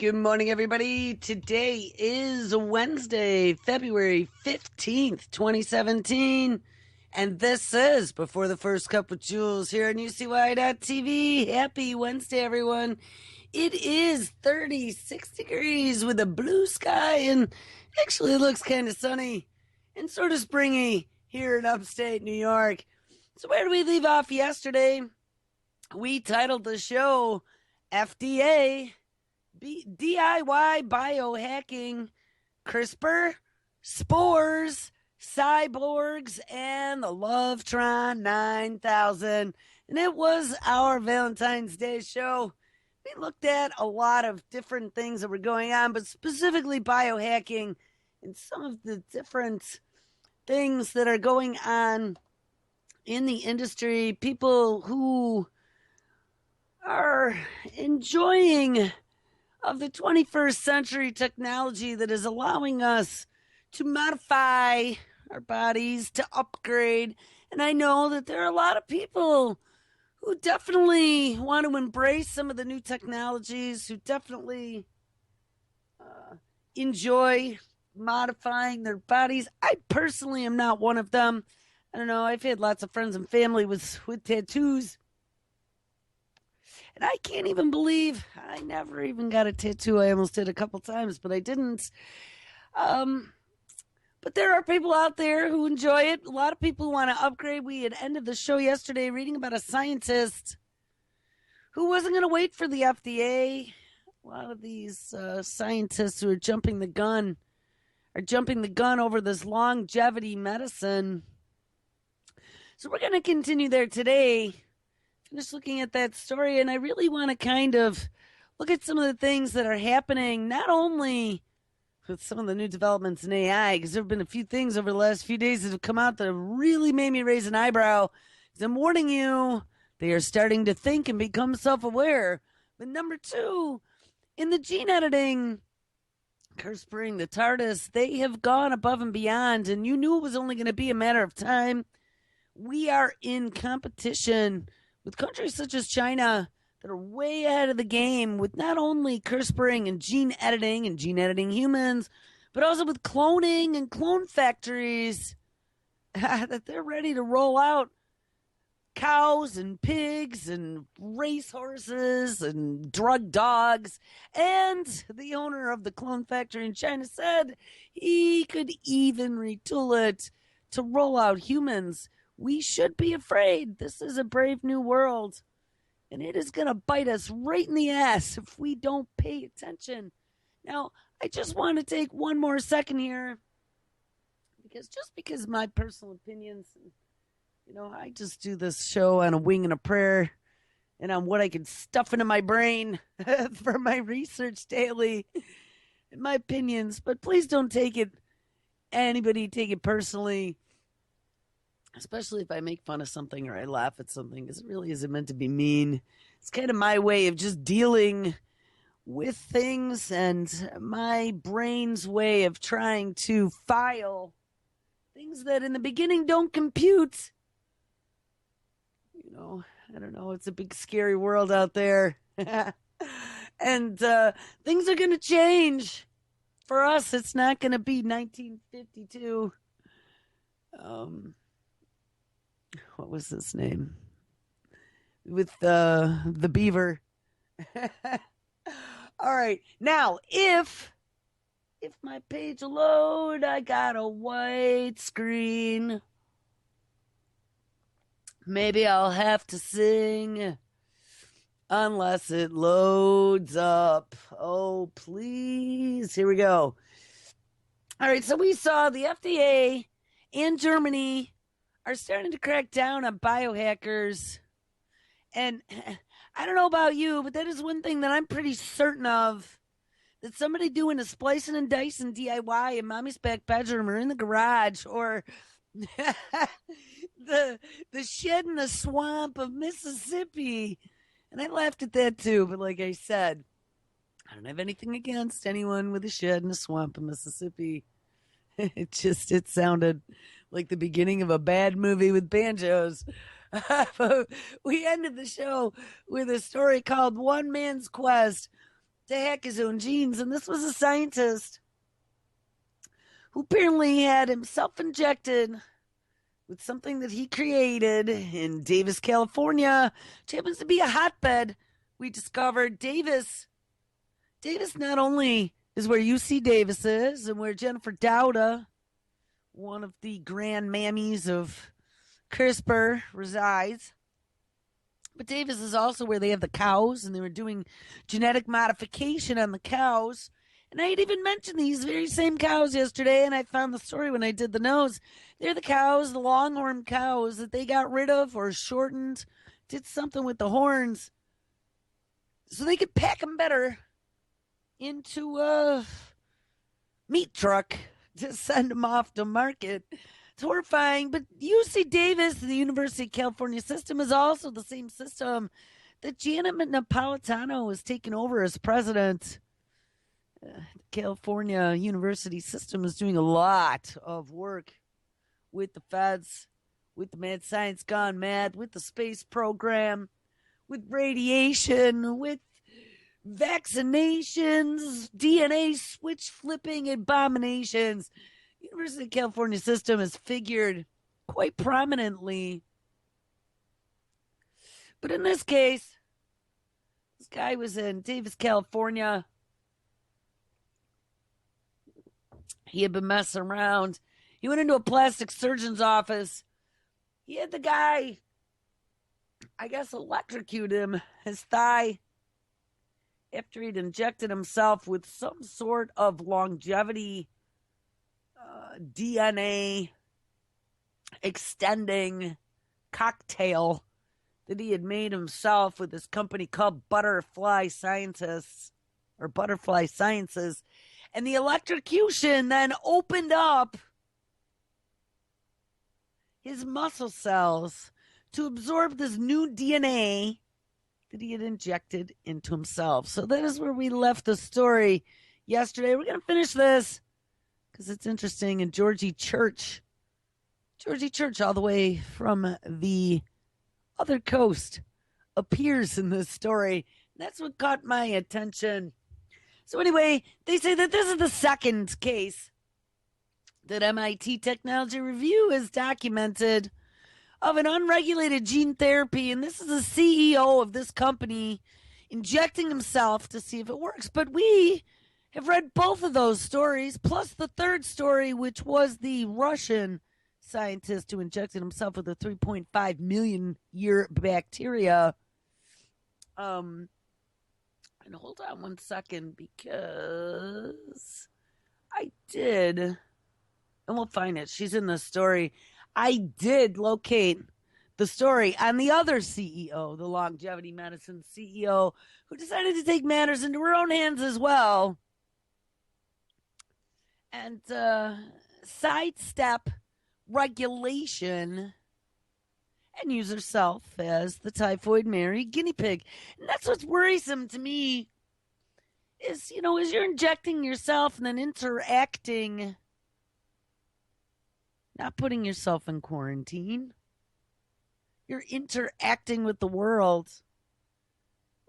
Good morning, everybody. Today is Wednesday, February 15th, 2017. And this is Before the First Cup with Jules here on UCY.TV. Happy Wednesday, everyone. It is 36 degrees with a blue sky, and actually it looks kind of sunny and sort of springy here in upstate New York. So where did we leave off yesterday? We titled the show FDA, DIY biohacking, CRISPR, spores, cyborgs, and the Lovetron 9000. And it was our Valentine's Day show. We looked at a lot of different things that were going on, but specifically biohacking and some of the different things that are going on in the industry. People who are enjoying of the 21st century technology that is allowing us to modify our bodies, to upgrade. And I know that there are a lot of people who definitely want to embrace some of the new technologies, who definitely enjoy modifying their bodies. I personally am not one of them. I don't know. I've had lots of friends and family with tattoos. And I can't even believe I never even got a tattoo. I almost did a couple times, but I didn't. But there are people out there who enjoy it. A lot of people want to upgrade. We had ended the show yesterday reading about a scientist who wasn't going to wait for the FDA. A lot of these scientists who are jumping the gun over this longevity medicine. So we're going to continue there today. Just looking at that story, and I really want to kind of look at some of the things that are happening, not only with some of the new developments in AI, because there have been a few things over the last few days that have come out that have really made me raise an eyebrow. Because I'm warning you, they are starting to think and become self-aware. But number two, in the gene editing, CRISPRing, the TARDIS, they have gone above and beyond, and you knew it was only going to be a matter of time. We are in competition with countries such as China that are way ahead of the game with not only CRISPRing and gene editing humans, but also with cloning and clone factories that they're ready to roll out cows and pigs and racehorses and drug dogs. And the owner of the clone factory in China said he could even retool it to roll out humans. We should be afraid. This is a brave new world, and it is going to bite us right in the ass if we don't pay attention. Now, I just want to take one more second here, because my personal opinions, I just do this show on a wing and a prayer and on what I can stuff into my brain for my research daily and my opinions. But please don't take it personally, especially if I make fun of something or I laugh at something, because it really isn't meant to be mean. It's kind of my way of just dealing with things and my brain's way of trying to file things that in the beginning don't compute. I don't know. It's a big, scary world out there. And things are going to change. For us, it's not going to be 1952. What was his name? With the beaver. All right. Now, if my page will load, I got a white screen. Maybe I'll have to sing unless it loads up. Oh, please. Here we go. All right. So we saw the FDA and Germany are starting to crack down on biohackers. And I don't know about you, but that is one thing that I'm pretty certain of. That somebody doing a splicing and dicing DIY in mommy's back bedroom or in the garage or the shed in the swamp of Mississippi. And I laughed at that too, but like I said, I don't have anything against anyone with a shed in a swamp in Mississippi. It sounded like the beginning of a bad movie with banjos. We ended the show with a story called One Man's Quest to hack his own genes. And this was a scientist who apparently had himself injected with something that he created in Davis, California, which happens to be a hotbed. We discovered Davis not only is where UC Davis is and where Jennifer Doudna, one of the grand mammies of CRISPR, resides, but Davis is also where they have the cows, and they were doing genetic modification on the cows. And I had even mentioned these very same cows yesterday, and I found the story when I did the nose. They're the cows, the longhorn cows that they got rid of or shortened, did something with the horns so they could pack them better into a meat truck to send them off to market. It's horrifying, but UC Davis, the University of California system, is also the same system that Janet Napolitano has taken over as president. The California University system is doing a lot of work with the feds, with the mad science gone mad, with the space program, with radiation, with vaccinations, DNA switch flipping abominations. University of California system has figured quite prominently. But in this case, this guy was in Davis, California. He had been messing around. He went into a plastic surgeon's office. He had the guy, I guess, electrocute him, his thigh, after he'd injected himself with some sort of longevity DNA extending cocktail that he had made himself with this company called Butterfly Sciences. And the electrocution then opened up his muscle cells to absorb this new DNA that he had injected into himself. So that is where we left the story yesterday. We're going to finish this because it's interesting. And Georgie Church, all the way from the other coast, appears in this story. That's what caught my attention. So anyway, they say that this is the second case that MIT Technology Review has documented of an unregulated gene therapy. And this is the CEO of this company injecting himself to see if it works. But we have read both of those stories, plus the third story, which was the Russian scientist who injected himself with a 3.5 million year bacteria. And hold on one second, because I did, and we'll find it. She's in the story. I did locate the story on the other CEO, the longevity medicine CEO, who decided to take matters into her own hands as well and sidestep regulation and use herself as the Typhoid Mary guinea pig. And that's what's worrisome to me is, as you're injecting yourself and then interacting, not putting yourself in quarantine, you're interacting with the world.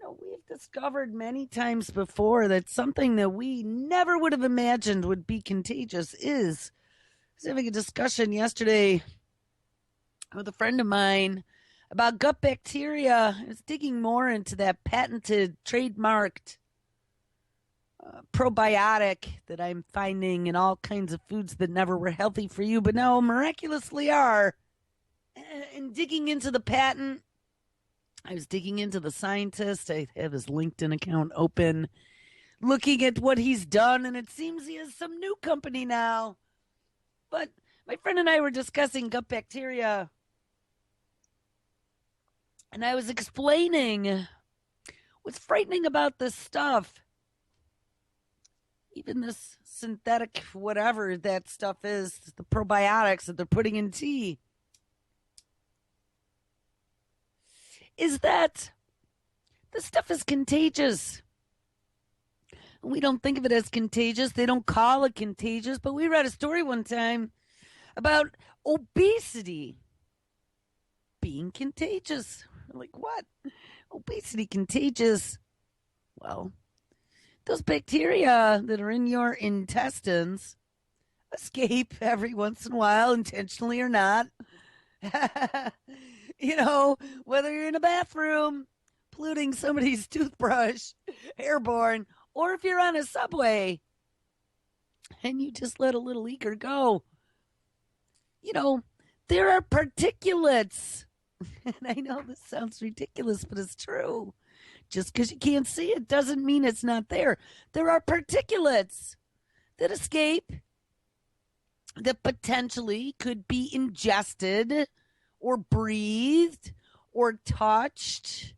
We've discovered many times before that something that we never would have imagined would be contagious is. I was having a discussion yesterday with a friend of mine about gut bacteria. I was digging more into that patented, trademarked probiotic that I'm finding in all kinds of foods that never were healthy for you, but now miraculously are. And digging into the patent, I was digging into the scientist. I have his LinkedIn account open, looking at what he's done, and it seems he has some new company now. But my friend and I were discussing gut bacteria, and I was explaining what's frightening about this stuff. Even this synthetic whatever that stuff is, the probiotics that they're putting in tea, is that this stuff is contagious. We don't think of it as contagious. They don't call it contagious, but we read a story one time about obesity being contagious. We're like, what? Obesity contagious? Well, Those bacteria that are in your intestines escape every once in a while, intentionally or not. You know, whether you're in a bathroom polluting somebody's toothbrush, airborne, or if you're on a subway and you just let a little leaker go, you know, there are particulates. And I know this sounds ridiculous, but it's true. Just because you can't see it doesn't mean it's not there. There are particulates that escape that potentially could be ingested or breathed or touched,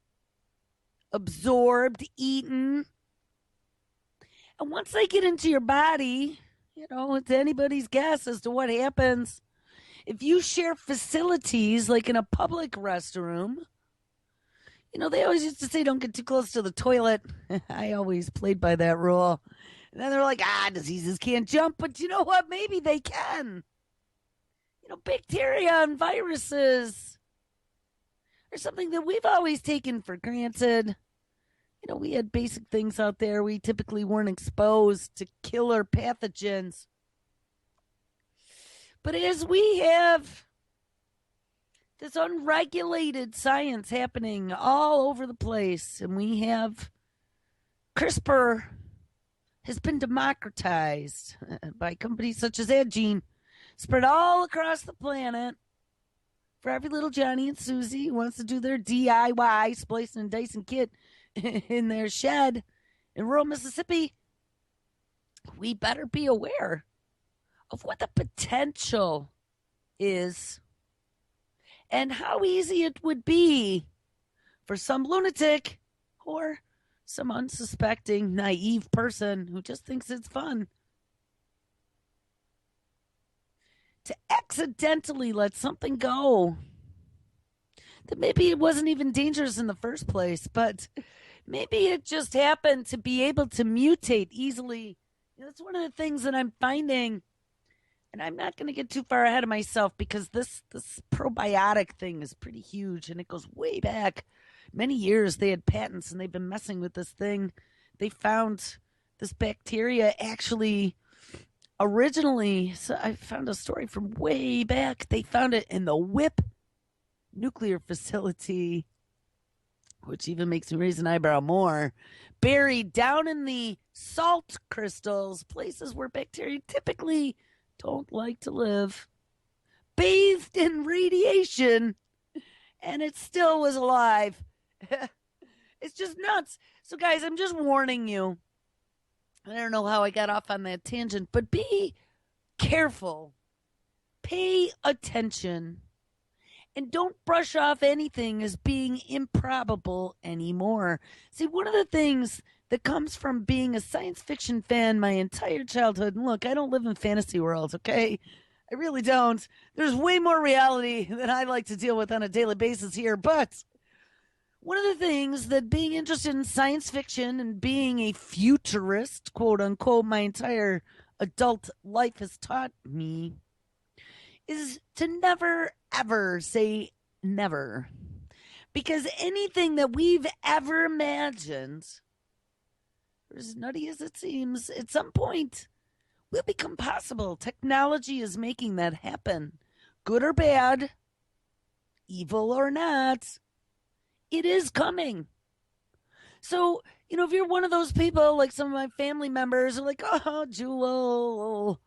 absorbed, eaten. And once they get into your body, you know, it's anybody's guess as to what happens. If you share facilities like in a public restroom, you know, they always used to say don't get too close to the toilet. I always played by that rule. And then they're like, diseases can't jump. But you know what? Maybe they can. You know, bacteria and viruses are something that we've always taken for granted. You know, we had basic things out there. We typically weren't exposed to killer pathogens. But as we have this unregulated science happening all over the place, and we have CRISPR has been democratized by companies such as Adgene, spread all across the planet for every little Johnny and Susie who wants to do their DIY splicing and dicing kit in their shed in rural Mississippi. We better be aware of what the potential is and how easy it would be for some lunatic or some unsuspecting, naive person who just thinks it's fun to accidentally let something go that maybe it wasn't even dangerous in the first place, but maybe it just happened to be able to mutate easily. That's one of the things that I'm finding, and I'm not going to get too far ahead of myself because this probiotic thing is pretty huge and it goes way back. Many years they had patents and they've been messing with this thing. They found this bacteria actually originally, so I found a story from way back. They found it in the WIP nuclear facility, which even makes me raise an eyebrow more, buried down in the salt crystals, places where bacteria typically don't like to live, bathed in radiation, and it still was alive. It's just nuts. So, guys, I'm just warning you. I don't know how I got off on that tangent, but be careful. Pay attention. And don't brush off anything as being improbable anymore. See, one of the things that comes from being a science fiction fan my entire childhood, and look, I don't live in fantasy worlds, okay? I really don't. There's way more reality than I like to deal with on a daily basis here, but one of the things that being interested in science fiction and being a futurist, quote unquote, my entire adult life has taught me is to never, ever say never. Because anything that we've ever imagined, as nutty as it seems, at some point will become possible. Technology is making that happen. Good or bad, evil or not, it is coming. So, you know, if you're one of those people, like some of my family members are like, oh, Jewel,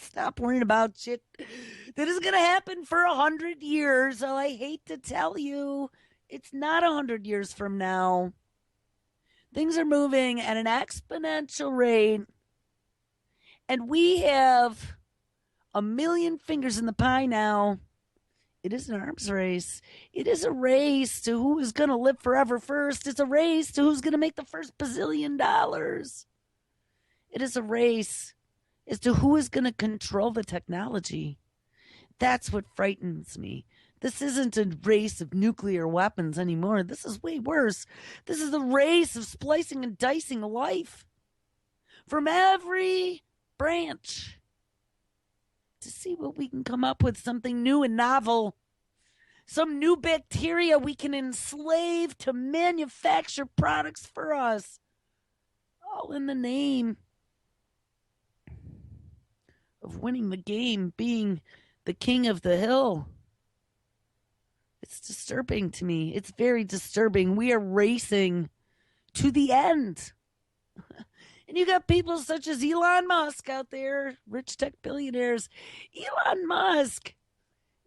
stop worrying about shit that is going to happen for 100 years. Oh, I hate to tell you, it's not 100 years from now. Things are moving at an exponential rate. And we have a million fingers in the pie now. It is an arms race. It is a race to who is going to live forever first. It's a race to who's going to make the first bazillion dollars. It is a race as to who is going to control the technology. That's what frightens me. This isn't a race of nuclear weapons anymore. This is way worse. This is a race of splicing and dicing life from every branch to see what we can come up with, something new and novel, some new bacteria we can enslave to manufacture products for us. all in the name of winning the game, being the king of the hill. It's disturbing to me. It's very disturbing. We are racing to the end. And you got people such as Elon Musk out there, rich tech billionaires. Elon Musk.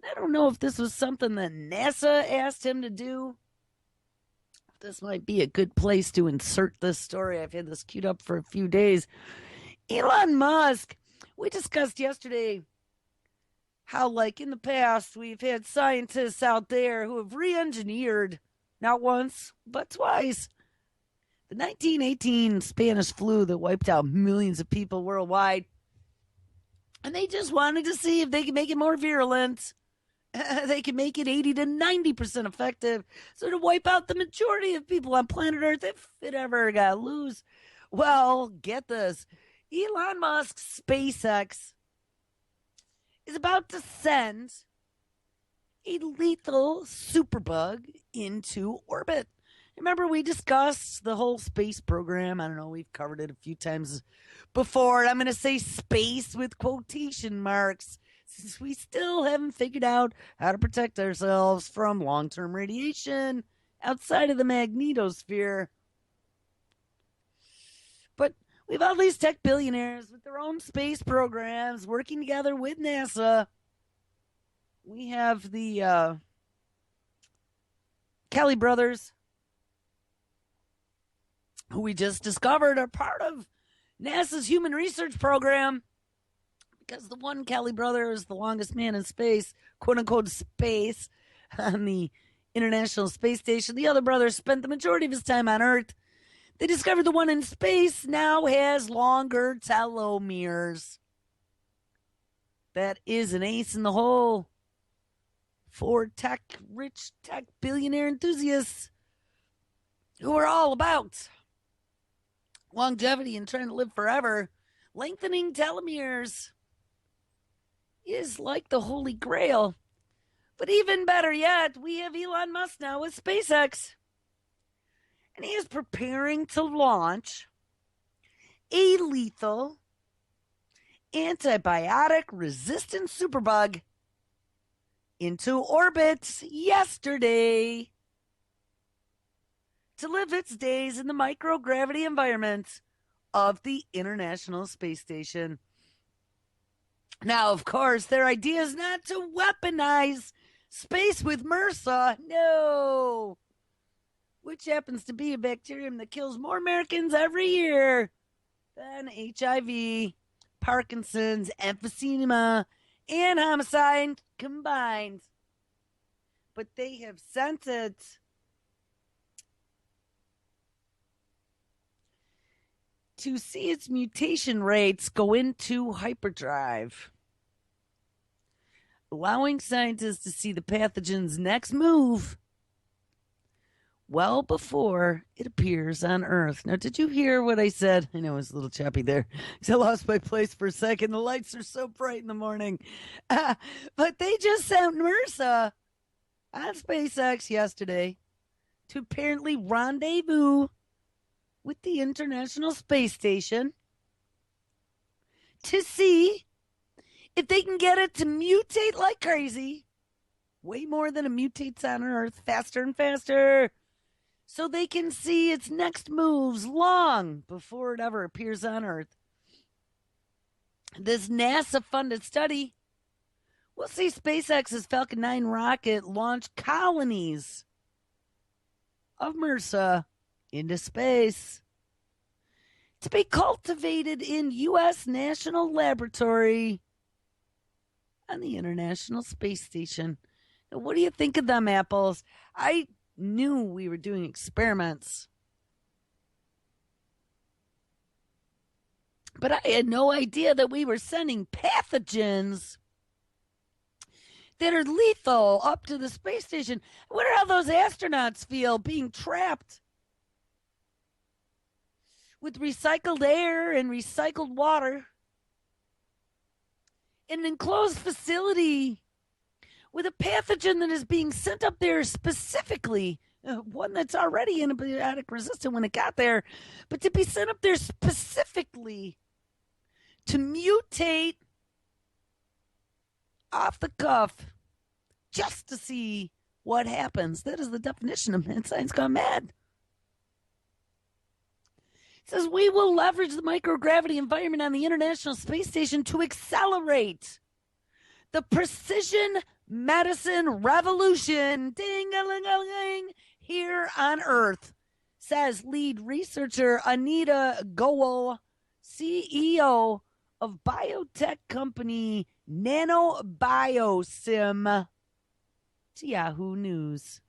I don't know if this was something that NASA asked him to do. This might be a good place to insert this story. I've had this queued up for a few days. Elon Musk. We discussed yesterday how, like in the past, we've had scientists out there who have re-engineered, not once, but twice, the 1918 Spanish flu that wiped out millions of people worldwide. And they just wanted to see if they could make it more virulent. They could make it 80 to 90% effective. So to wipe out the majority of people on planet Earth if it ever got loose. Well, get this. Elon Musk's SpaceX is about to send a lethal superbug into orbit. Remember, we discussed the whole space program. I don't know, we've covered it a few times before. I'm going to say space with quotation marks, since we still haven't figured out how to protect ourselves from long-term radiation outside of the magnetosphere. But we've all these tech billionaires with their own space programs working together with NASA. We have the Kelly brothers, who we just discovered are part of NASA's human research program, because the one Kelly brother is the longest man in space, quote unquote space, on the International Space Station. The other brother spent the majority of his time on Earth. They discovered the one in space now has longer telomeres. That is an ace in the hole for rich tech billionaire enthusiasts who are all about longevity and trying to live forever. Lengthening telomeres is like the holy grail. But even better yet, we have Elon Musk now with SpaceX. And he is preparing to launch a lethal antibiotic-resistant superbug into orbit yesterday to live its days in the microgravity environment of the International Space Station. Now, of course, their idea is not to weaponize space with MRSA, no, which happens to be a bacterium that kills more Americans every year than HIV, Parkinson's, emphysema, and homicide combined. But they have sent it to see its mutation rates go into hyperdrive, allowing scientists to see the pathogen's next move well before it appears on Earth. Now, did you hear what I said? I know it was a little choppy there because I lost my place for a second. The lights are so bright in the morning. But they just sent MRSA on SpaceX yesterday to apparently rendezvous with the International Space Station to see if they can get it to mutate like crazy, way more than it mutates on Earth, faster and faster, so they can see its next moves long before it ever appears on Earth. This NASA-funded study will see SpaceX's Falcon 9 rocket launch colonies of MRSA into space to be cultivated in U.S. National Laboratory on the International Space Station. Now, what do you think of them apples? I knew we were doing experiments, but I had no idea that we were sending pathogens that are lethal up to the space station. I wonder how those astronauts feel being trapped with recycled air and recycled water in an enclosed facility with a pathogen that is being sent up there specifically one that's already antibiotic resistant when it got there, but to be sent up there specifically to mutate off the cuff just to see what happens. That is the definition of mad science gone mad. It says we will leverage the microgravity environment on the International Space Station to accelerate the precision medicine revolution, ding-a-ling-a-ling, here on Earth, says lead researcher Anita Goel, CEO of biotech company Nanobiosim, to Yahoo News.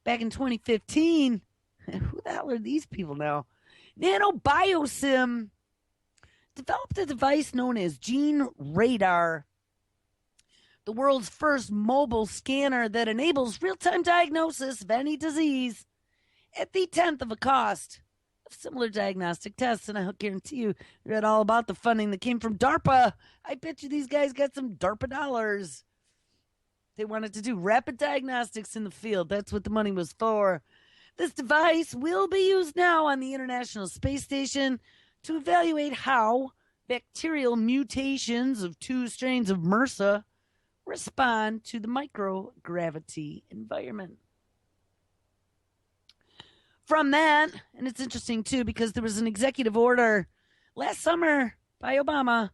Back in 2015, who the hell are these people now? Nanobiosim developed a device known as Gene Radar, the world's first mobile scanner that enables real-time diagnosis of any disease at the tenth of a cost of similar diagnostic tests. And I'll guarantee you read all about the funding that came from DARPA. I bet you these guys got some DARPA dollars. They wanted to do rapid diagnostics in the field. That's what the money was for. This device will be used now on the International Space Station to evaluate how bacterial mutations of 2 strains of MRSA respond to the microgravity environment. From that, and it's interesting too because there was an executive order last summer by Obama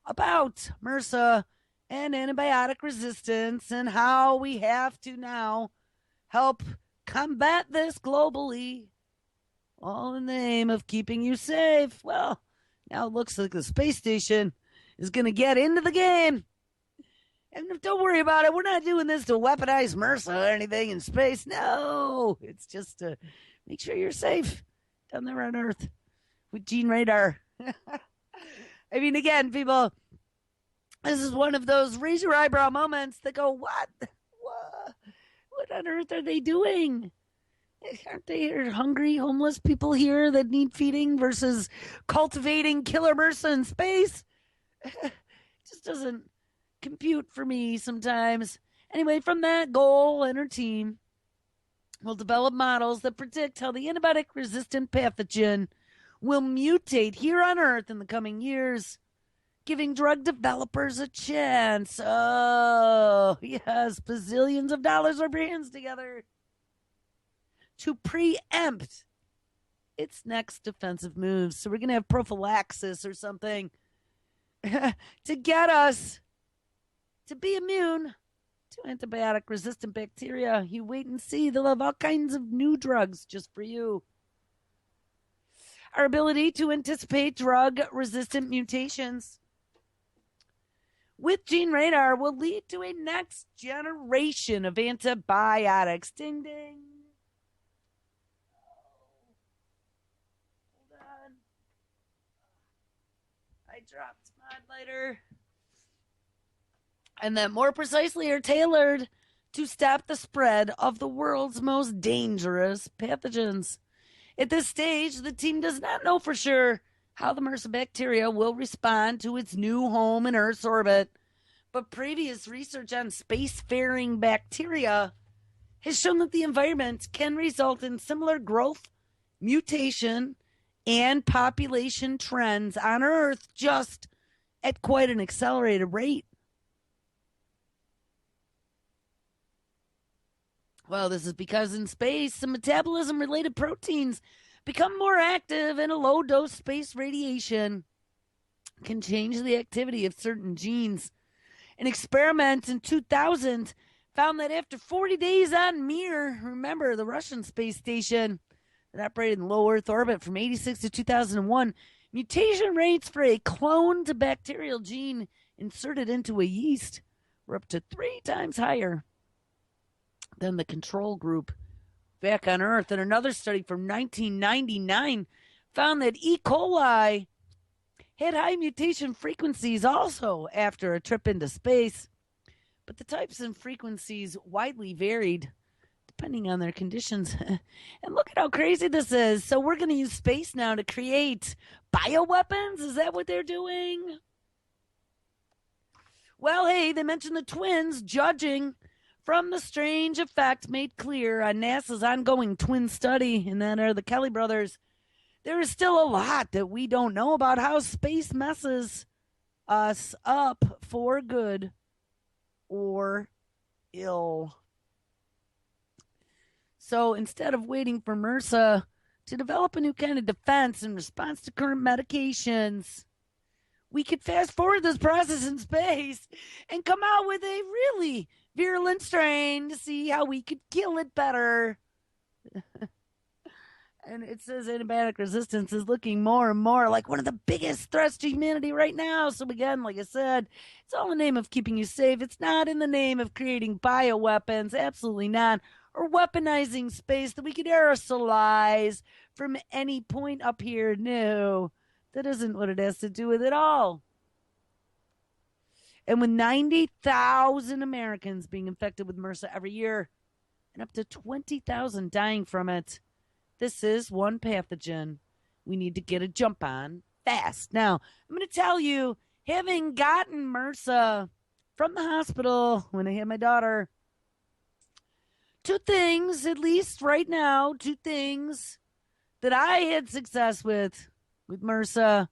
about MRSA and antibiotic resistance and how we have to now help combat this globally, all in the name of keeping you safe. Well, now it looks like the space station is going to get into the game. And don't worry about it. We're not doing this to weaponize MRSA or anything in space. No, it's just to make sure you're safe down there on Earth with Gene Radar. I mean, again, people, this is one of those raise your eyebrow moments that go, what? What on earth are they doing? Aren't they hungry, homeless people here that need feeding versus cultivating killer MRSA in space? It just doesn't compute for me sometimes. Anyway, from that, Goal and her team will develop models that predict how the antibiotic-resistant pathogen will mutate here on Earth in the coming years, giving drug developers a chance. Oh, yes, bazillions of dollars rub your hands together to preempt its next defensive moves. So we're going to have prophylaxis or something to get us to be immune to antibiotic-resistant bacteria. You wait and see. They'll have all kinds of new drugs just for you. Our ability to anticipate drug-resistant mutations with Gene Radar will lead to a next generation of antibiotics. Ding, ding. Hold on. I dropped mod lighter. And that more precisely are tailored to stop the spread of the world's most dangerous pathogens. At this stage, the team does not know for sure how the MRSA bacteria will respond to its new home in Earth's orbit, but previous research on spacefaring bacteria has shown that the environment can result in similar growth, mutation, and population trends on Earth just at quite an accelerated rate. Well, this is because in space, some metabolism-related proteins become more active, and a low-dose space radiation can change the activity of certain genes. An experiment in 2000 found that after 40 days on Mir, remember the Russian space station that operated in low Earth orbit from 86 to 2001, mutation rates for a cloned bacterial gene inserted into a yeast were up to 3 times higher than the control group back on Earth. And another study from 1999 found that E. coli had high mutation frequencies also after a trip into space, but the types and frequencies widely varied depending on their conditions. And look at how crazy this is. So we're going to use space now to create bioweapons? Is that what they're doing? Well, hey, they mentioned the twins judging From the strange effect made clear on NASA's ongoing twin study, and that are the Kelly brothers, there is still a lot that we don't know about how space messes us up for good or ill. So instead of waiting for MRSA to develop a new kind of defense in response to current medications, we could fast forward this process in space and come out with a really virulent strain to see how we could kill it better. And it says antibiotic resistance is looking more and more like one of the biggest threats to humanity right now. So again, like I said, it's all in the name of keeping you safe. It's not in the name of creating bioweapons. Absolutely not. Or weaponizing space that we could aerosolize from any point up here. No, that isn't what it has to do with it all. And with 90,000 Americans being infected with MRSA every year and up to 20,000 dying from it, this is one pathogen we need to get a jump on fast. Now, I'm going to tell you, having gotten MRSA from the hospital when I had my daughter, two things, at least right now, two things that I had success with MRSA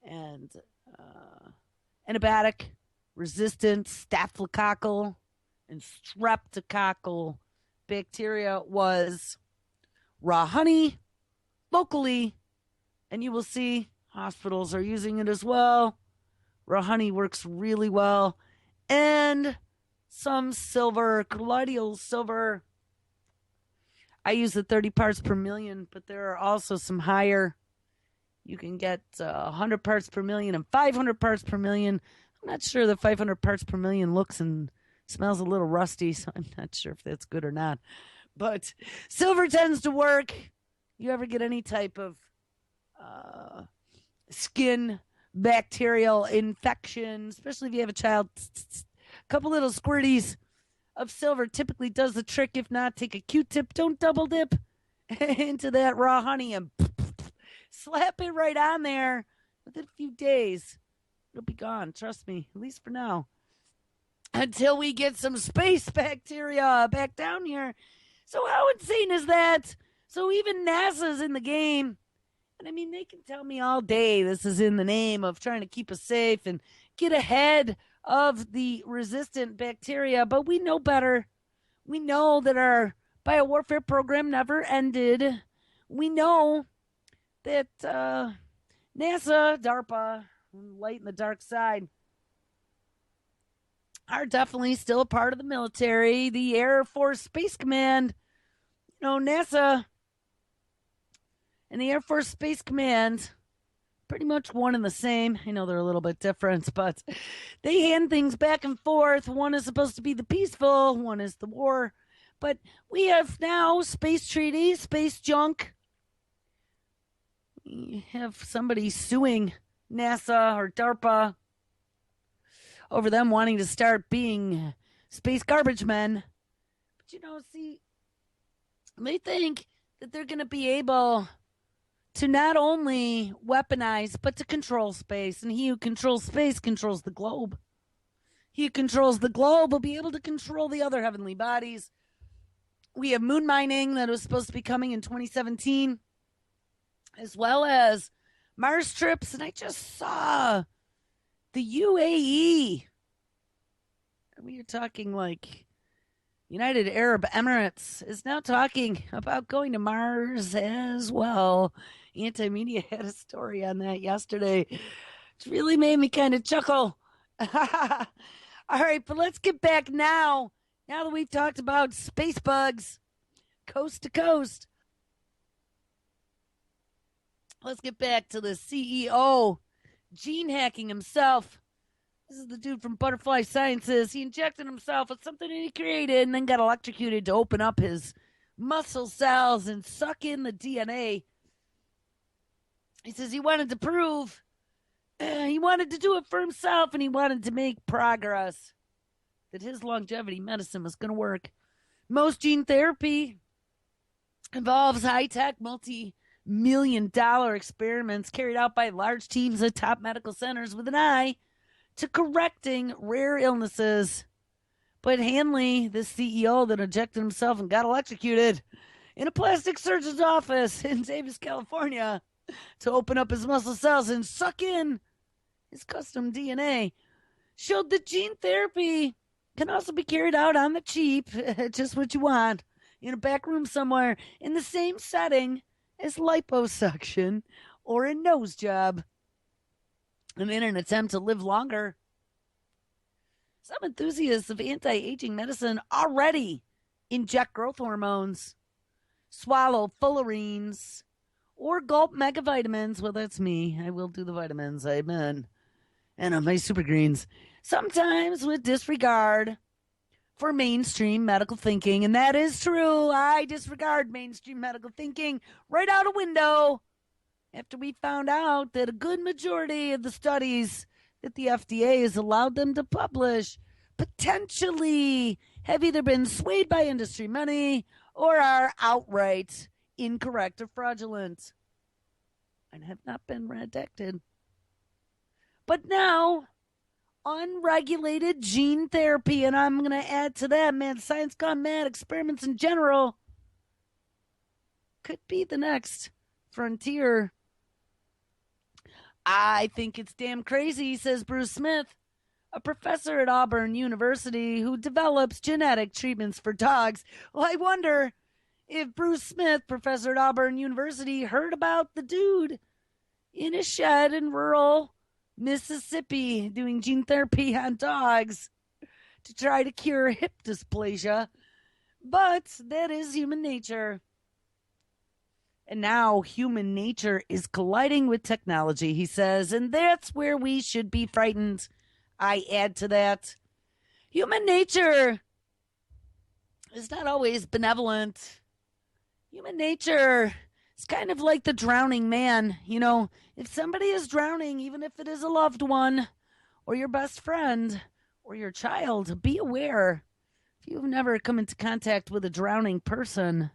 and antibiotic resistant staphylococcal and streptococcal bacteria was raw honey locally, and you will see hospitals are using it as well. Raw honey works really well, and some silver, colloidal silver. I use the 30 parts per million, but there are also some higher. You can get 100 parts per million and 500 parts per million. I'm not sure the 500 parts per million looks and smells a little rusty, so I'm not sure if that's good or not. But silver tends to work. You ever get any type of skin bacterial infection, especially if you have a child, a couple little squirties of silver typically does the trick. If not, take a Q-tip, don't double dip into that raw honey and slap it right on there. Within a few days, it'll be gone. Trust me, at least for now. Until we get some space bacteria back down here. So how insane is that? So even NASA's in the game. And I mean, they can tell me all day this is in the name of trying to keep us safe and get ahead of the resistant bacteria. But we know better. We know that our biowarfare program never ended. We know that NASA, DARPA, light in the dark side, are definitely still a part of the military. The Air Force Space Command, NASA and the Air Force Space Command, pretty much one and the same. I know they're a little bit different, but they hand things back and forth. One is supposed to be the peaceful, one is the war. But we have now space treaties, space junk. We have somebody suing NASA or DARPA over them wanting to start being space garbage men. But, see, they think that they're going to be able to not only weaponize, but to control space. And he who controls space controls the globe. He who controls the globe will be able to control the other heavenly bodies. We have moon mining that was supposed to be coming in 2017, as well as Mars trips. And I just saw the UAE. We are talking like United Arab Emirates is now talking about going to Mars as well. Anti-Media had a story on that yesterday, which really made me kind of chuckle. All right, but let's get back now that we've talked about space bugs coast to coast. Let's get back to the CEO, gene hacking himself. This is the dude from Butterfly Sciences. He injected himself with something that he created and then got electrocuted to open up his muscle cells and suck in the DNA. He says he wanted to prove, he wanted to do it for himself, and he wanted to make progress, that his longevity medicine was going to work. Most gene therapy involves high-tech, multi-million-dollar experiments carried out by large teams at top medical centers with an eye to correcting rare illnesses. But Hanley, the CEO that injected himself and got electrocuted in a plastic surgeon's office in Davis, California, to open up his muscle cells and suck in his custom DNA, showed that gene therapy can also be carried out on the cheap, just what you want, in a back room somewhere, in the same setting as liposuction or a nose job. And in an attempt to live longer, some enthusiasts of anti-aging medicine already inject growth hormones, swallow fullerenes, or gulp megavitamins. Well, that's me. I will do the vitamins. Amen. And my super greens. Sometimes with disregard for mainstream medical thinking. And that is true. I disregard mainstream medical thinking right out a window after we found out that a good majority of the studies that the FDA has allowed them to publish potentially have either been swayed by industry money or are outright incorrect or fraudulent and have not been redacted. But now, unregulated gene therapy, and I'm going to add to that, man, science gone mad, experiments in general, could be the next frontier. I think it's damn crazy, says Bruce Smith, a professor at Auburn University who develops genetic treatments for dogs. Well, I wonder if Bruce Smith, professor at Auburn University, heard about the dude in a shed in rural Mississippi doing gene therapy on dogs to try to cure hip dysplasia. But that is human nature. And now human nature is colliding with technology, he says, and that's where we should be frightened. I add to that. Human nature is not always benevolent. Human nature is kind of like the drowning man. You know, if somebody is drowning, even if it is a loved one or your best friend or your child, be aware. If you've never come into contact with a drowning person,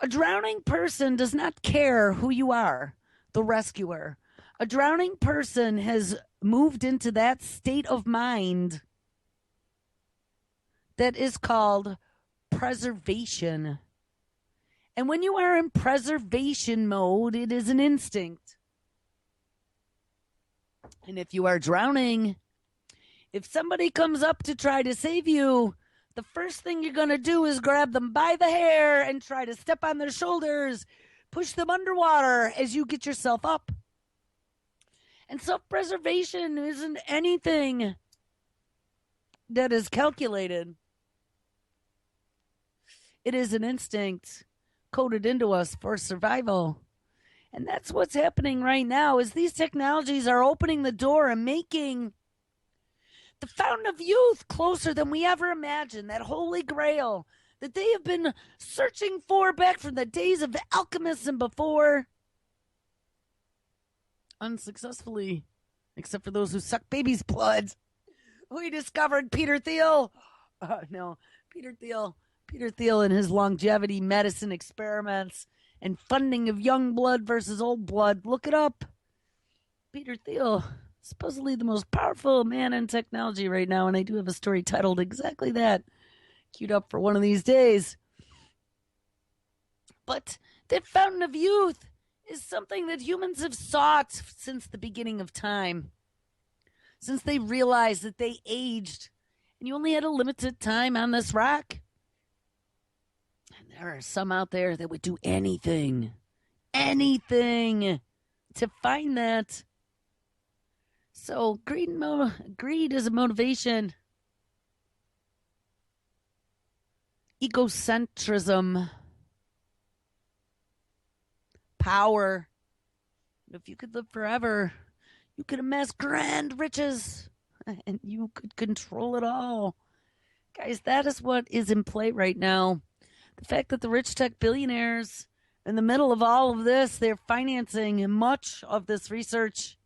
a drowning person does not care who you are, the rescuer. A drowning person has moved into that state of mind that is called preservation. And when you are in preservation mode, it is an instinct. And if you are drowning, if somebody comes up to try to save you, the first thing you're going to do is grab them by the hair and try to step on their shoulders, push them underwater as you get yourself up. And self-preservation isn't anything that is calculated. It is an instinct coded into us for survival. And that's what's happening right now is these technologies are opening the door and making the fountain of youth closer than we ever imagined, that holy grail that they have been searching for back from the days of the alchemists and before. Unsuccessfully, except for those who suck babies' blood. We discovered Peter Thiel. Peter Thiel and his longevity medicine experiments and funding of young blood versus old blood. Look it up. Peter Thiel, supposedly the most powerful man in technology right now, and I do have a story titled exactly that, queued up for one of these days. But that fountain of youth is something that humans have sought since the beginning of time, since they realized that they aged and you only had a limited time on this rock. And there are some out there that would do anything to find that. So greed is a motivation. Egocentrism. Power. If you could live forever, you could amass grand riches and you could control it all. Guys, that is what is in play right now. The fact that the rich tech billionaires, in the middle of all of this, they're financing much of this research.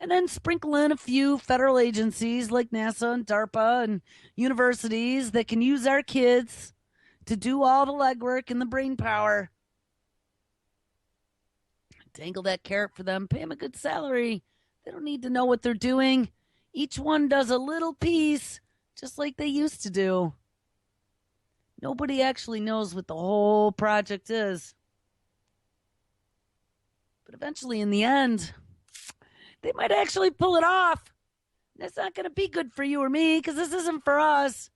And then sprinkle in a few federal agencies like NASA and DARPA and universities that can use our kids to do all the legwork and the brain power. Dangle that carrot for them, pay them a good salary. They don't need to know what they're doing. Each one does a little piece just like they used to do. Nobody actually knows what the whole project is. But eventually, in the end, they might actually pull it off. That's not going to be good for you or me because this isn't for us.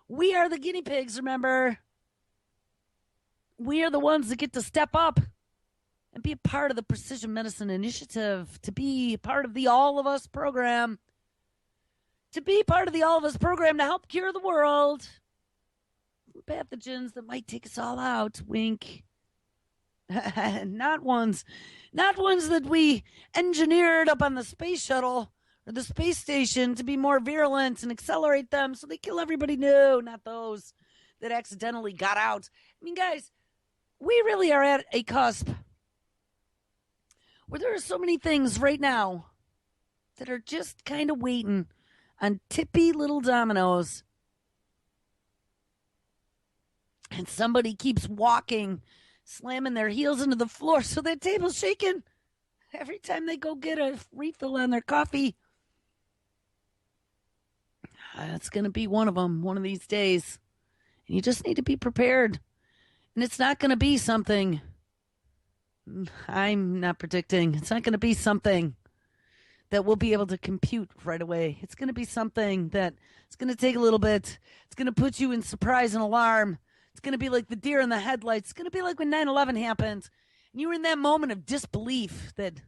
We are the guinea pigs, remember? We are the ones that get to step up and be a part of the Precision Medicine Initiative, to be part of the All of Us program, to be part of the All of Us program to help cure the world from pathogens that might take us all out. Wink. Not ones that we engineered up on the space shuttle or the space station to be more virulent and accelerate them so they kill everybody. No, not those that accidentally got out. I mean, guys, we really are at a cusp where there are so many things right now that are just kind of waiting on tippy little dominoes. And somebody keeps walking, slamming their heels into the floor so that table's shaking every time they go get a refill on their coffee. It's going to be one of them one of these days. And you just need to be prepared. And it's not going to be something, I'm not predicting, it's not going to be something that we'll be able to compute right away. It's going to be something that it's going to take a little bit. It's going to put you in surprise and alarm. It's going to be like the deer in the headlights. It's going to be like when 9/11 happened. And you were in that moment of disbelief that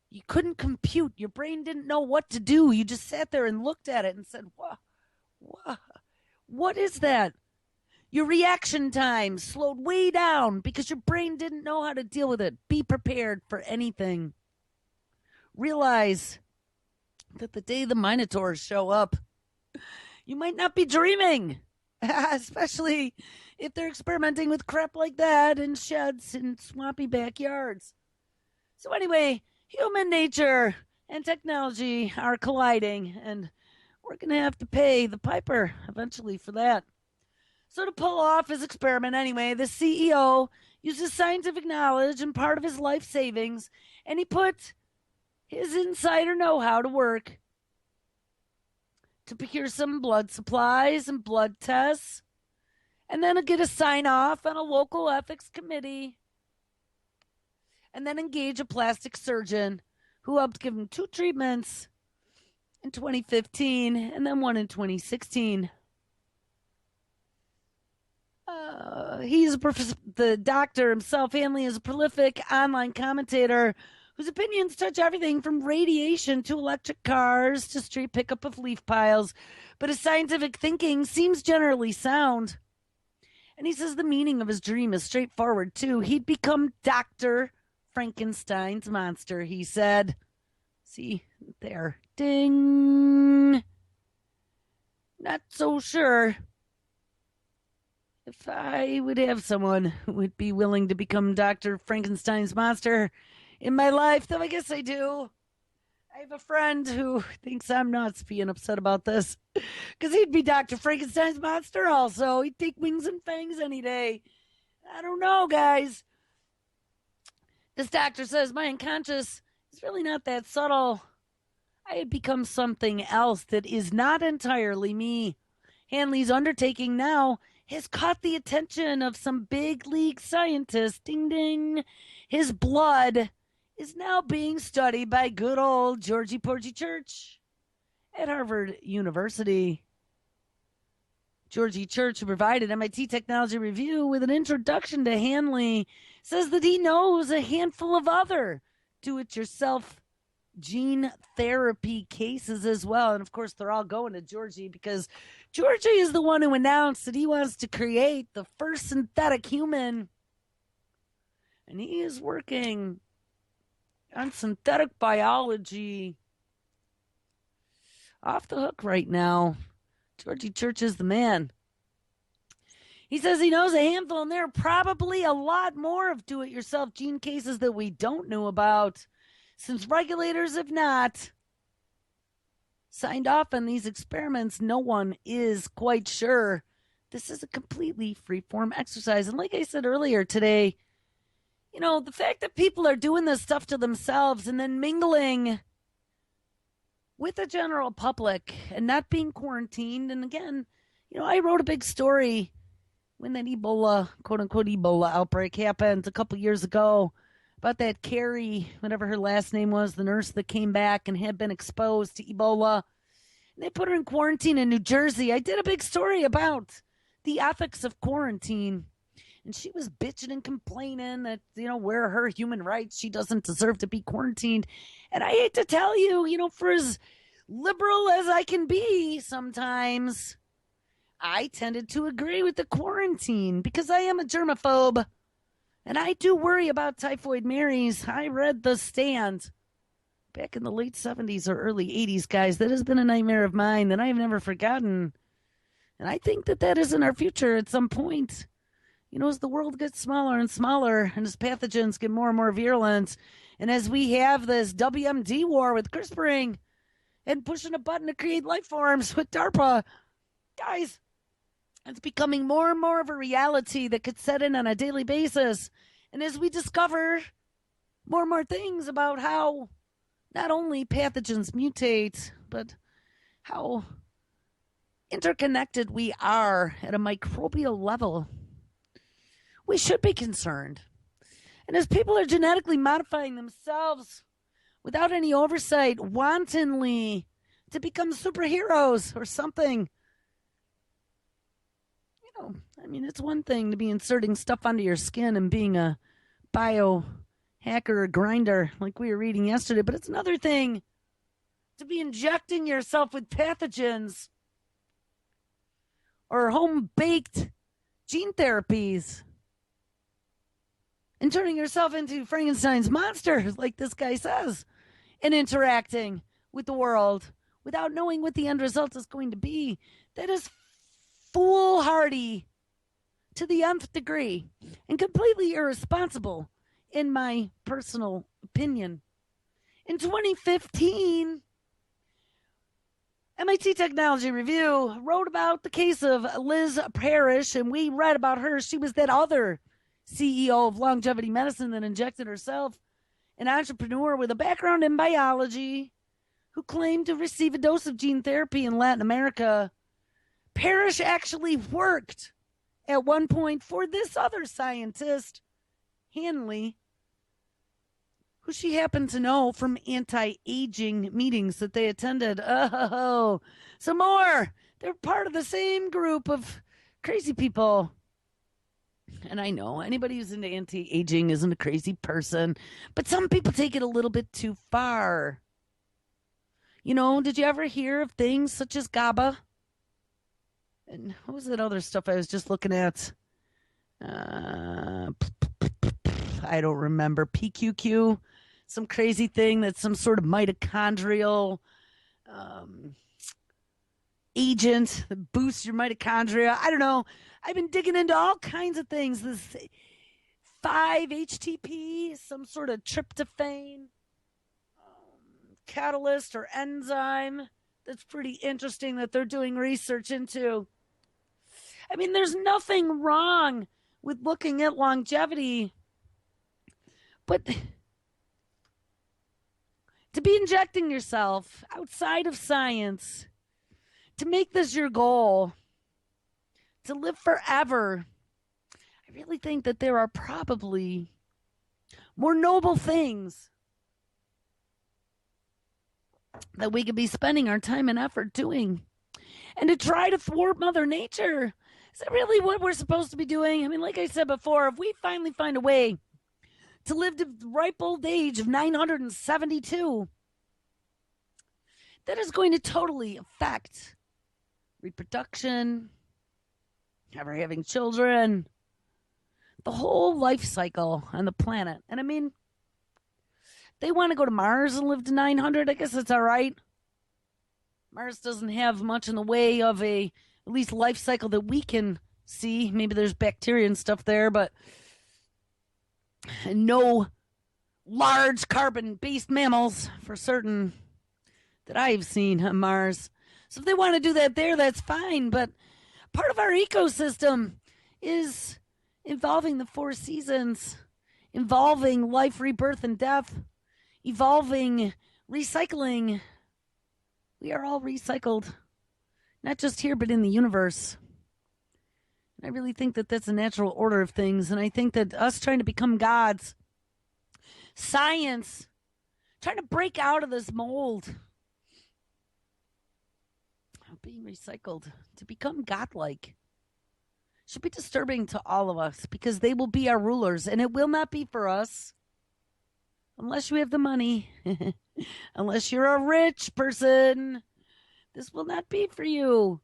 you couldn't compute. Your brain didn't know what to do. You just sat there and looked at it and said, what is that? Your reaction time slowed way down because your brain didn't know how to deal with it. Be prepared for anything. Realize that the day the Minotaurs show up, you might not be dreaming, especially if they're experimenting with crap like that in sheds and swampy backyards. So anyway, human nature and technology are colliding, and we're going to have to pay the piper eventually for that. So to pull off his experiment anyway, the CEO uses scientific knowledge and part of his life savings, and he put his insider know-how to work to procure some blood supplies and blood tests, and then get a sign-off on a local ethics committee, and then engage a plastic surgeon who helped give him 2 treatments in 2015 and then 1 in 2016. He's the doctor himself. Hanley is a prolific online commentator whose opinions touch everything from radiation to electric cars to street pickup of leaf piles. But his scientific thinking seems generally sound. And he says the meaning of his dream is straightforward, too. He'd become Dr. Frankenstein's monster, he said. See, there. Ding. Not so sure if I would have someone who would be willing to become Dr. Frankenstein's monster in my life, though I guess I do. I have a friend who thinks I'm nuts being upset about this because he'd be Dr. Frankenstein's monster also. He'd take wings and fangs any day. I don't know, guys. This doctor says my unconscious is really not that subtle. I had become something else that is not entirely me. Hanley's undertaking now has caught the attention of some big league scientists. Ding, ding. His blood is now being studied by good old Georgie Porgy Church at Harvard University. Georgie Church, who provided MIT Technology Review with an introduction to Hanley, says that he knows a handful of other do-it-yourself gene therapy cases as well. And of course, they're all going to Georgie because Georgie is the one who announced that he wants to create the first synthetic human. And he is working on synthetic biology. Off the hook right now. Georgie Church is the man. He says he knows a handful, and there are probably a lot more of do-it-yourself gene cases that we don't know about, since regulators have not signed off on these experiments. No one is quite sure. This is a completely free-form exercise. And like I said earlier today, you know, the fact that people are doing this stuff to themselves and then mingling with the general public and not being quarantined. And again, I wrote a big story when that Ebola, quote unquote, Ebola outbreak happened a couple years ago about that Carrie, whatever her last name was, the nurse that came back and had been exposed to Ebola. And they put her in quarantine in New Jersey. I did a big story about the ethics of quarantine. And she was bitching and complaining that, where are her human rights? She doesn't deserve to be quarantined. And I hate to tell you, for as liberal as I can be sometimes, I tended to agree with the quarantine because I am a germaphobe. And I do worry about Typhoid Marys. I read The Stand back in the late 70s or early 80s, guys. That has been a nightmare of mine that I have never forgotten. And I think that is in our future at some point. As the world gets smaller and smaller and as pathogens get more and more virulent, and as we have this WMD war with CRISPRing and pushing a button to create life forms with DARPA, guys, it's becoming more and more of a reality that could set in on a daily basis. And as we discover more and more things about how not only pathogens mutate, but how interconnected we are at a microbial level, we should be concerned. And as people are genetically modifying themselves without any oversight, wantonly, to become superheroes or something, it's one thing to be inserting stuff onto your skin and being a biohacker or grinder like we were reading yesterday, but it's another thing to be injecting yourself with pathogens or home-baked gene therapies and turning yourself into Frankenstein's monster, like this guy says, and interacting with the world without knowing what the end result is going to be. That is foolhardy to the nth degree and completely irresponsible, in my personal opinion. In 2015, MIT Technology Review wrote about the case of Liz Parrish, and we read about her. She was that other CEO of longevity medicine that injected herself, an entrepreneur with a background in biology who claimed to receive a dose of gene therapy in Latin America. Parrish actually worked at one point for this other scientist, Hanley, who she happened to know from anti-aging meetings that they attended. Oh, some more. They're part of the same group of crazy people. And I know anybody who's into anti-aging isn't a crazy person, but some people take it a little bit too far. Did you ever hear of things such as GABA? And what was that other stuff I was just looking at? I don't remember. PQQ, some crazy thing that's some sort of mitochondrial agent that boosts your mitochondria. I don't know. I've been digging into all kinds of things. This 5-HTP, some sort of tryptophan catalyst or enzyme that's pretty interesting that they're doing research into. There's nothing wrong with looking at longevity, but to be injecting yourself outside of science, to make this your goal, to live forever, I really think that there are probably more noble things that we could be spending our time and effort doing. And to try to thwart Mother Nature, is that really what we're supposed to be doing? Like I said before, if we finally find a way to live to the ripe old age of 972, that is going to totally affect reproduction, ever having children, the whole life cycle on the planet. And they want to go to Mars and live to 900. I guess that's all right. Mars doesn't have much in the way of at least life cycle that we can see. Maybe there's bacteria and stuff there, but no large carbon-based mammals for certain that I've seen on Mars. So if they want to do that there, that's fine. But part of our ecosystem is involving the 4 seasons, involving life, rebirth, and death, evolving, recycling, We are all recycled, not just here, but in the universe. I really think that that's a natural order of things. And I think that us trying to become gods, science, trying to break out of this mold of being recycled to become godlike should be disturbing to all of us because they will be our rulers and it will not be for us unless you have the money, unless you're a rich person. This will not be for you.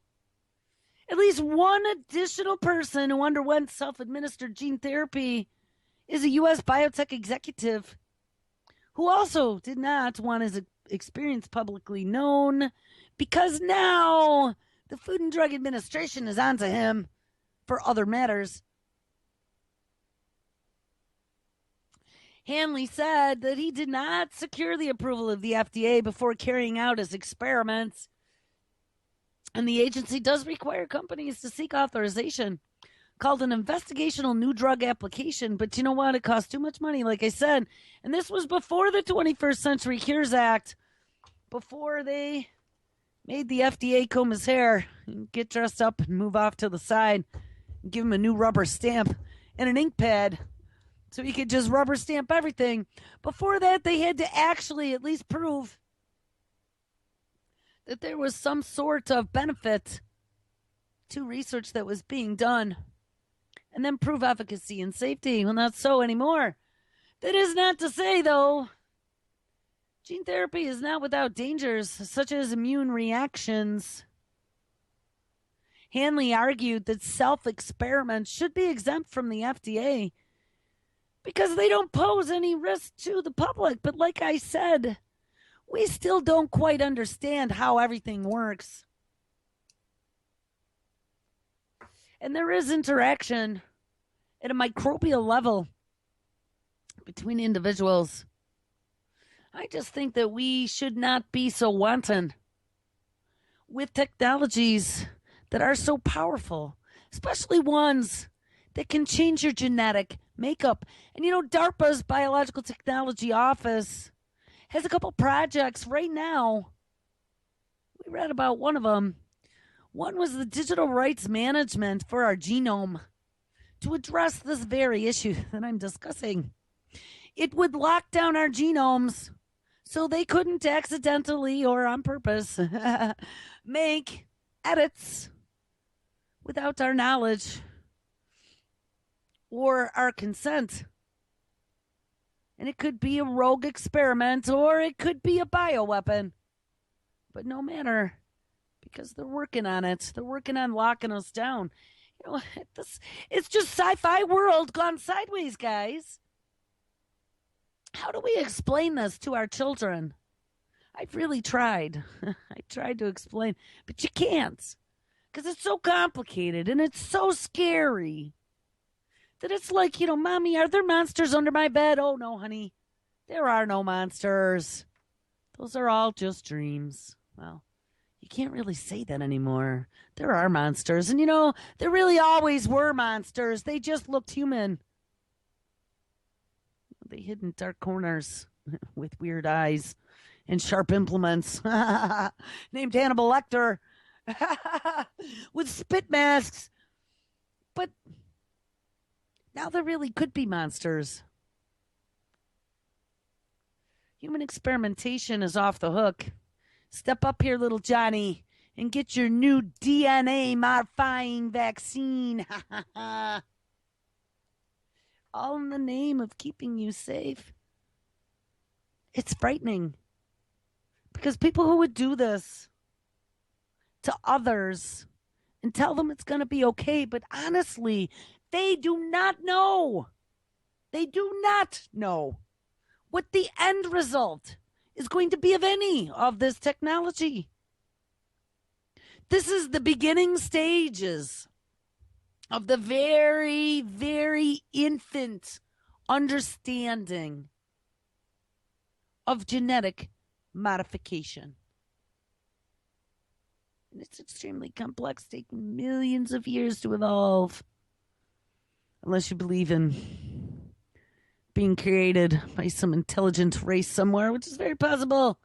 At least one additional person who underwent self-administered gene therapy is a U.S. biotech executive who also did not want his experience publicly known because now the Food and Drug Administration is onto him for other matters. Hanley said that he did not secure the approval of the FDA before carrying out his experiments. And the agency does require companies to seek authorization, called an investigational new drug application. But you know what? It costs too much money, like I said. And this was before the 21st Century Cures Act, before they made the FDA comb his hair and get dressed up and move off to the side and give him a new rubber stamp and an ink pad so he could just rubber stamp everything. Before that, they had to actually at least prove that there was some sort of benefit to research that was being done and then prove efficacy and safety. Well, not so anymore. That is not to say, though, gene therapy is not without dangers, such as immune reactions. Hanley argued that self-experiments should be exempt from the FDA because they don't pose any risk to the public. But like I said, we still don't quite understand how everything works. And there is interaction at a microbial level between individuals. I just think that we should not be so wanton with technologies that are so powerful, especially ones that can change your genetic makeup. And you know, DARPA's Biological Technology Office has a couple projects right now. We read about one of them. One was the digital rights management for our genome to address this very issue that I'm discussing. It would lock down our genomes so they couldn't accidentally or on purpose make edits without our knowledge or our consent. And it could be a rogue experiment or it could be a bioweapon. But no matter, because they're working on it. They're working on locking us down. You know, it's just sci-fi world gone sideways, guys. How do we explain this to our children? I've really tried. I tried to explain, but you can't. Because it's so complicated and it's so scary. That it's like, you know, Mommy, are there monsters under my bed? Oh, no, honey. There are no monsters. Those are all just dreams. Well, you can't really say that anymore. There are monsters. And, you know, there really always were monsters. They just looked human. They hid in dark corners with weird eyes and sharp implements. Named Hannibal Lecter. With spit masks. But now there really could be monsters. Human experimentation is off the hook. Step up here, little Johnny, and get your new DNA modifying vaccine. All in the name of keeping you safe. It's frightening. Because people who would do this to others and tell them it's going to be okay, but honestly, they do not know. They do not know what the end result is going to be of any of this technology. This is the beginning stages of the very, very infant understanding of genetic modification. And it's extremely complex, taking millions of years to evolve. Unless you believe in being created by some intelligent race somewhere, which is very possible.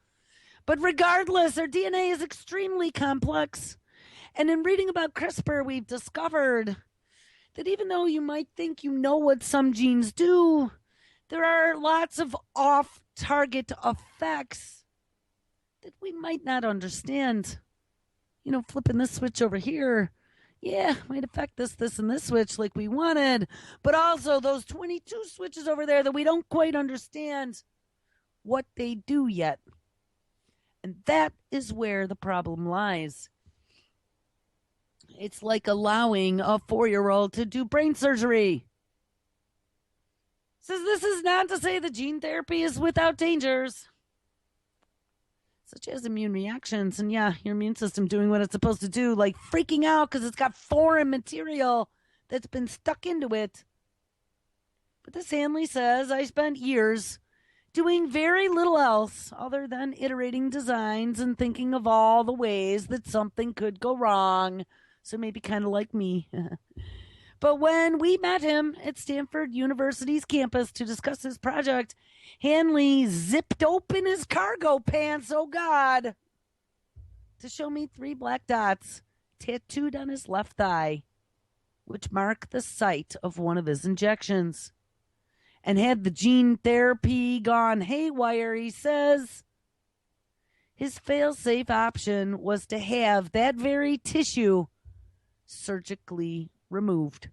But regardless, our DNA is extremely complex. And in reading about CRISPR, we've discovered that even though you might think you know what some genes do, there are lots of off target effects that we might not understand. You know, flipping this switch over here, yeah, might affect this, and this switch like we wanted, but also those 22 switches over there that we don't quite understand what they do yet. And that is where the problem lies. It's like allowing a 4-year-old to do brain surgery. Says this is not to say that gene therapy is without dangers, such as immune reactions. And yeah, your immune system doing what it's supposed to do, like freaking out because it's got foreign material that's been stuck into it. But this Hanley says, I spent years doing very little else other than iterating designs and thinking of all the ways that something could go wrong. So maybe kind of like me. But when we met him at Stanford University's campus to discuss his project, Hanley zipped open his cargo pants, oh God, to show me 3 black dots tattooed on his left thigh, which mark the site of one of his injections. And had the gene therapy gone haywire, he says, his fail-safe option was to have that very tissue surgically removed.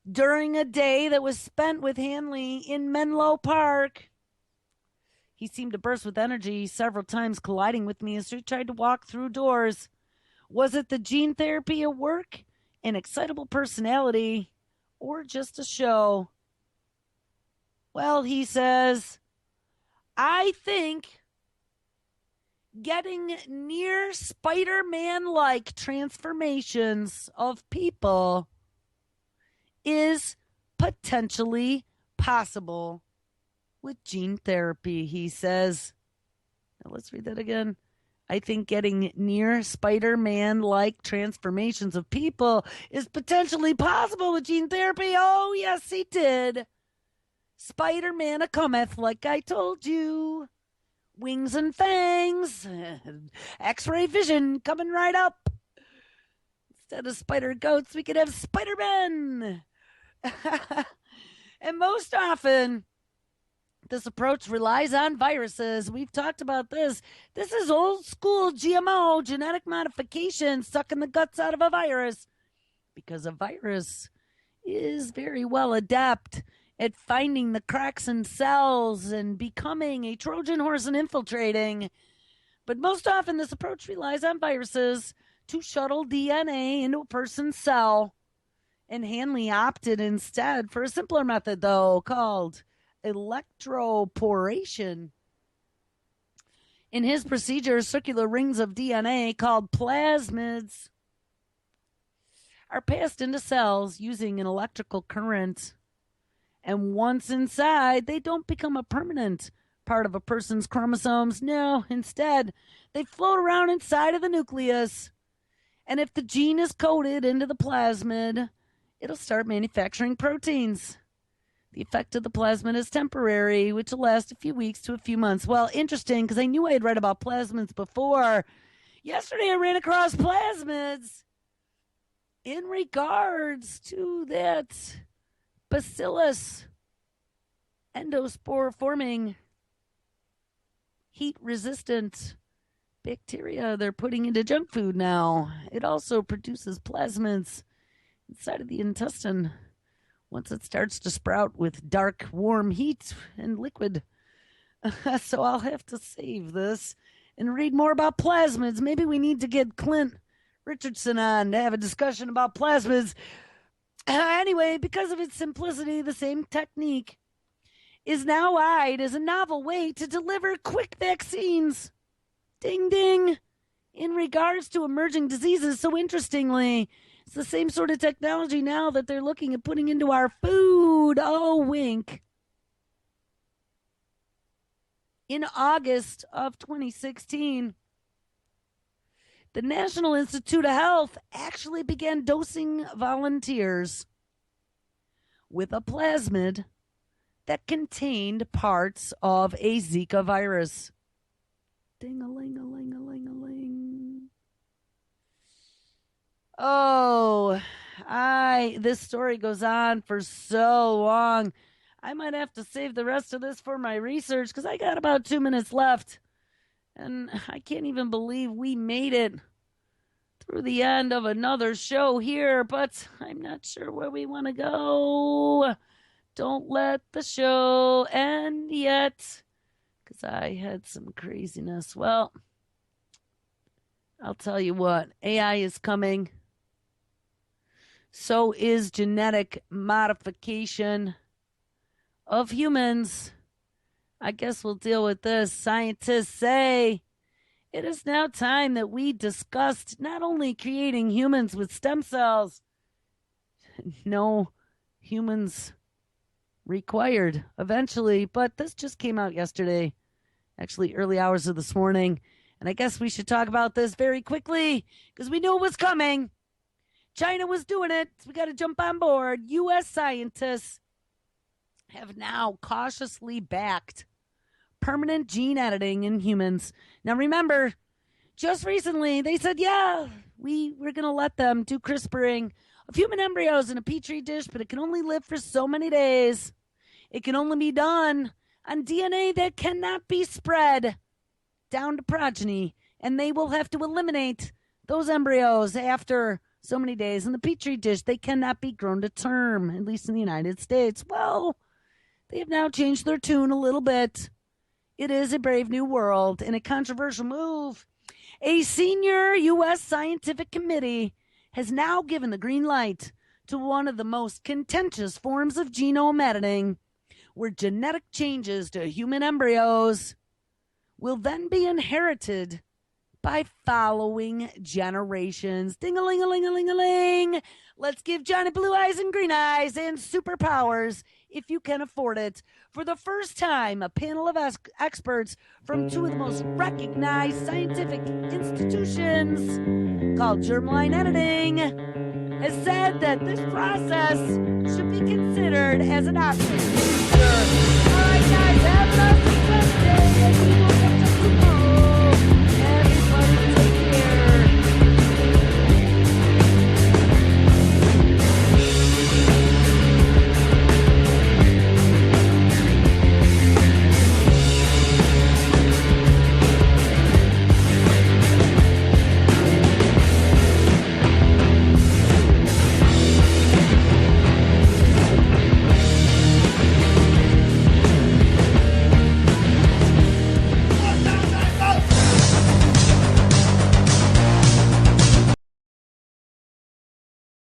During a day that was spent with Hanley in Menlo Park, he seemed to burst with energy, several times colliding with me as he tried to walk through doors. Was it the gene therapy at work, an excitable personality, or just a show? Well, he says, I think getting near Spider-Man-like transformations of people is potentially possible with gene therapy, he says. Now let's read that again. I think getting near Spider-Man-like transformations of people is potentially possible with gene therapy. Oh, yes, he did. Spider-Man a cometh, like I told you. Wings and fangs. X-ray vision coming right up. Instead of spider goats, we could have Spider-Man. And most often, this approach relies on viruses. We've talked about this. This is old school GMO, genetic modification, sucking the guts out of a virus. Because a virus is very well adept at finding the cracks in cells and becoming a Trojan horse and infiltrating. But most often, this approach relies on viruses to shuttle DNA into a person's cell. And Hanley opted instead for a simpler method, though, called electroporation. In his procedure, circular rings of DNA called plasmids are passed into cells using an electrical current. And once inside, they don't become a permanent part of a person's chromosomes. No, instead, they float around inside of the nucleus. And if the gene is coded into the plasmid, it'll start manufacturing proteins. The effect of the plasmid is temporary, which will last a few weeks to a few months. Well, interesting, because I knew I had read about plasmids before. Yesterday, I ran across plasmids in regards to that bacillus endospore forming heat-resistant bacteria they're putting into junk food now. It also produces plasmids inside of the intestine once it starts to sprout with dark, warm heat and liquid. So I'll have to save this and read more about plasmids. Maybe we need to get Clint Richardson on to have a discussion about plasmids. Anyway, because of its simplicity, the same technique is now eyed as a novel way to deliver quick vaccines. Ding, ding. In regards to emerging diseases, so interestingly, it's the same sort of technology now that they're looking at putting into our food. Oh, wink. In August of 2016, the National Institute of Health actually began dosing volunteers with a plasmid that contained parts of a Zika virus. Ding-a-ling-a-ling-a-ling-a-ling. Oh, this story goes on for so long. I might have to save the rest of this for my research because I got about 2 minutes left. And I can't even believe we made it through the end of another show here, but I'm not sure where we want to go. Don't let the show end yet because I had some craziness. Well, I'll tell you what, AI is coming. So is genetic modification of humans. I guess we'll deal with this. Scientists say it is now time that we discussed not only creating humans with stem cells, no humans required eventually, but this just came out yesterday, actually early hours of this morning. And I guess we should talk about this very quickly because we knew it was coming. China was doing it. So we got to jump on board. U.S. scientists have now cautiously backed permanent gene editing in humans. Now remember, just recently they said, yeah, we're going to let them do CRISPRing of human embryos in a petri dish, but it can only live for so many days. It can only be done on DNA that cannot be spread down to progeny, and they will have to eliminate those embryos after so many days in the petri dish. They cannot be grown to term, at least in the United States. Well, they have now changed their tune a little bit. It is a brave new world and a controversial move. A senior U.S. scientific committee has now given the green light to one of the most contentious forms of genome editing, where genetic changes to human embryos will then be inherited by following generations. Ding-a-ling-a-ling-a-ling-a-ling. Let's give Johnny blue eyes and green eyes and superpowers, if you can afford it. For the first time, a panel of experts from two of the most recognized scientific institutions, called germline editing, has said that this process should be considered as an option. All right, guys, have a success day.